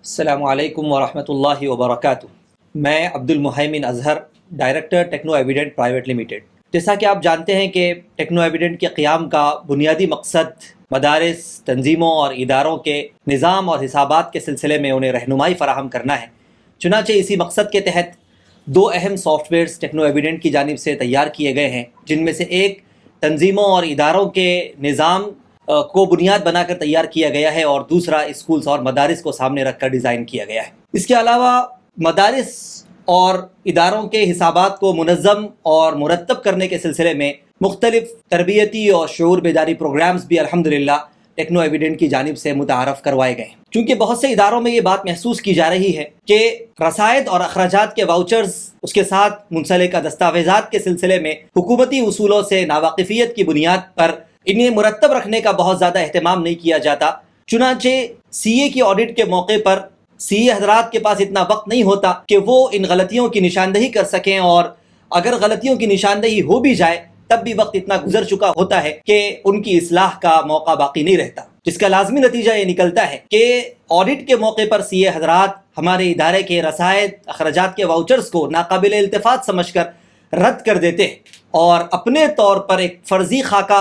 السلام علیکم ورحمۃ اللہ وبرکاتہ۔ میں Abdul Muhaimin Azhar, director techno evident private limited. جیسا کہ آپ جانتے ہیں کہ ٹیکنو ایویڈنٹ کے قیام کا بنیادی مقصد مدارس، تنظیموں اور اداروں کے نظام اور حسابات کے سلسلے میں انہیں رہنمائی فراہم کرنا ہے۔ چنانچہ اسی مقصد کے تحت دو اہم سافٹ ویئرز ٹیکنو ایویڈنٹ کی جانب سے تیار کیے گئے ہیں، جن میں سے ایک تنظیموں اور اداروں کے نظام کو بنیاد بنا کر تیار کیا گیا ہے، اور دوسرا اسکولز اور مدارس کو سامنے رکھ کر ڈیزائن کیا گیا ہے۔ اس کے علاوہ مدارس اور اداروں کے حسابات کو منظم اور مرتب کرنے کے سلسلے میں مختلف تربیتی اور شعور بیداری پروگرامز بھی الحمدللہ ٹیکنو ایویڈنٹ کی جانب سے متعارف کروائے گئے ہیں۔ چونکہ بہت سے اداروں میں یہ بات محسوس کی جا رہی ہے کہ رسائد اور اخراجات کے واؤچرز، اس کے ساتھ منسلکہ دستاویزات کے سلسلے میں حکومتی اصولوں سے ناواقفیت کی بنیاد پر انہیں مرتب رکھنے کا بہت زیادہ اہتمام نہیں کیا جاتا۔ چنانچہ سی اے کی آڈٹ کے موقع پر سی اے حضرات کے پاس اتنا وقت نہیں ہوتا کہ وہ ان غلطیوں کی نشاندہی کر سکیں، اور اگر غلطیوں کی نشاندہی ہو بھی جائے تب بھی وقت اتنا گزر چکا ہوتا ہے کہ ان کی اصلاح کا موقع باقی نہیں رہتا، جس کا لازمی نتیجہ یہ نکلتا ہے کہ آڈٹ کے موقع پر سی اے حضرات ہمارے ادارے کے رسائد اخراجات کے واؤچرز کو ناقابل التفات سمجھ کر رد کر دیتے ہیں، اور اپنے طور پر ایک فرضی خاکہ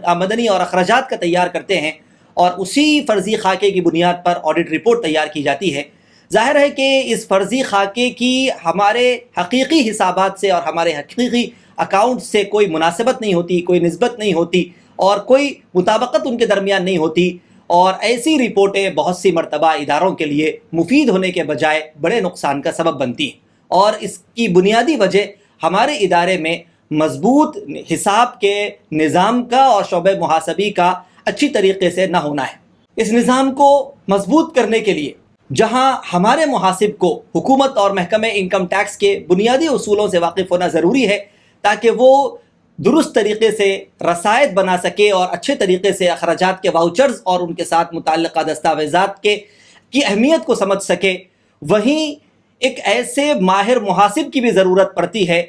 آمدنی اور اخراجات کا تیار کرتے ہیں، اور اسی فرضی خاکے کی بنیاد پر آڈٹ رپورٹ تیار کی جاتی ہے۔ ظاہر ہے کہ اس فرضی خاکے کی ہمارے حقیقی حسابات سے اور ہمارے حقیقی اکاؤنٹ سے کوئی مناسبت نہیں ہوتی، کوئی نسبت نہیں ہوتی، اور کوئی مطابقت ان کے درمیان نہیں ہوتی، اور ایسی رپورٹیں بہت سی مرتبہ اداروں کے لیے مفید ہونے کے بجائے بڑے نقصان کا سبب بنتی ہیں۔ اور اس کی بنیادی وجہ ہمارے ادارے میں مضبوط حساب کے نظام کا اور شعبہ محاسبی کا اچھی طریقے سے نہ ہونا ہے۔ اس نظام کو مضبوط کرنے کے لیے جہاں ہمارے محاسب کو حکومت اور محکمہ انکم ٹیکس کے بنیادی اصولوں سے واقف ہونا ضروری ہے، تاکہ وہ درست طریقے سے رسائد بنا سکے اور اچھے طریقے سے اخراجات کے واؤچرز اور ان کے ساتھ متعلقہ دستاویزات کی اہمیت کو سمجھ سکے، وہیں ایک ایسے ماہر محاسب کی بھی ضرورت پڑتی ہے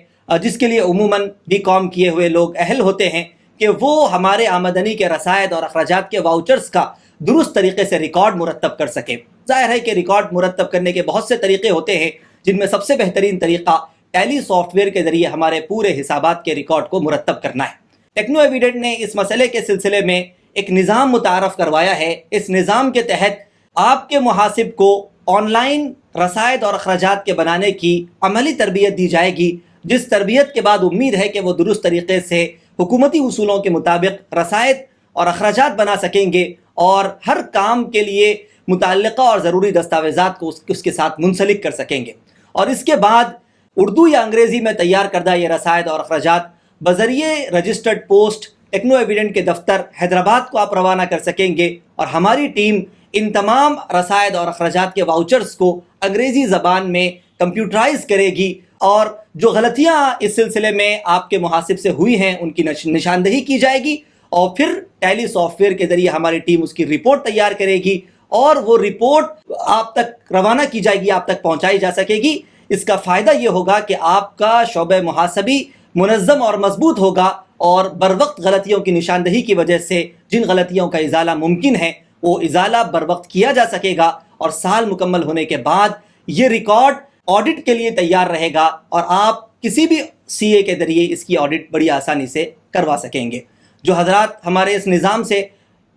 جس کے لیے عموماً بی کام کیے ہوئے لوگ اہل ہوتے ہیں، کہ وہ ہمارے آمدنی کے رسائد اور اخراجات کے واؤچرز کا درست طریقے سے ریکارڈ مرتب کر سکے۔ ظاہر ہے کہ ریکارڈ مرتب کرنے کے بہت سے طریقے ہوتے ہیں، جن میں سب سے بہترین طریقہ ٹیلی سافٹ ویئر کے ذریعے ہمارے پورے حسابات کے ریکارڈ کو مرتب کرنا ہے۔ ٹیکنو ایویڈنٹ نے اس مسئلے کے سلسلے میں ایک نظام متعارف کروایا ہے۔ اس نظام کے تحت آپ کے محاسب کو آن لائن رسائد اور اخراجات کے بنانے کی عملی تربیت دی جائے گی، جس تربیت کے بعد امید ہے کہ وہ درست طریقے سے حکومتی اصولوں کے مطابق رسائد اور اخراجات بنا سکیں گے، اور ہر کام کے لیے متعلقہ اور ضروری دستاویزات کو اس کے ساتھ منسلک کر سکیں گے، اور اس کے بعد اردو یا انگریزی میں تیار کردہ یہ رسائد اور اخراجات بذریعے رجسٹرڈ پوسٹ ٹیکنو ایویڈنٹ کے دفتر حیدرآباد کو آپ روانہ کر سکیں گے، اور ہماری ٹیم ان تمام رسائد اور اخراجات کے واؤچرز کو انگریزی زبان میں کمپیوٹرائز کرے گی، اور جو غلطیاں اس سلسلے میں آپ کے محاسب سے ہوئی ہیں ان کی نشاندہی کی جائے گی، اور پھر ٹیلی سافٹ ویئر کے ذریعے ہماری ٹیم اس کی رپورٹ تیار کرے گی، اور وہ رپورٹ آپ تک روانہ کی جائے گی، آپ تک پہنچائی جا سکے گی۔ اس کا فائدہ یہ ہوگا کہ آپ کا شعبہ محاسبی منظم اور مضبوط ہوگا، اور بروقت غلطیوں کی نشاندہی کی وجہ سے جن غلطیوں کا ازالہ ممکن ہے وہ ازالہ بروقت کیا جا سکے گا، اور سال مکمل ہونے کے بعد یہ ریکارڈ آڈٹ کے لیے تیار رہے گا، اور آپ کسی بھی سی اے کے ذریعے اس کی آڈٹ بڑی آسانی سے کروا سکیں گے۔ جو حضرات ہمارے اس نظام سے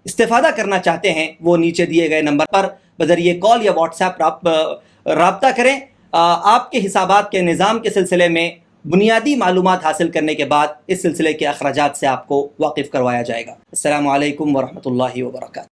استفادہ کرنا چاہتے ہیں وہ نیچے دیے گئے نمبر پر بذریعہ کال یا واٹس ایپ رابطہ کریں۔ آپ کے حسابات کے نظام کے سلسلے میں بنیادی معلومات حاصل کرنے کے بعد اس سلسلے کے اخراجات سے آپ کو واقف کروایا جائے گا۔ السلام علیکم ورحمۃ اللہ وبرکاتہ۔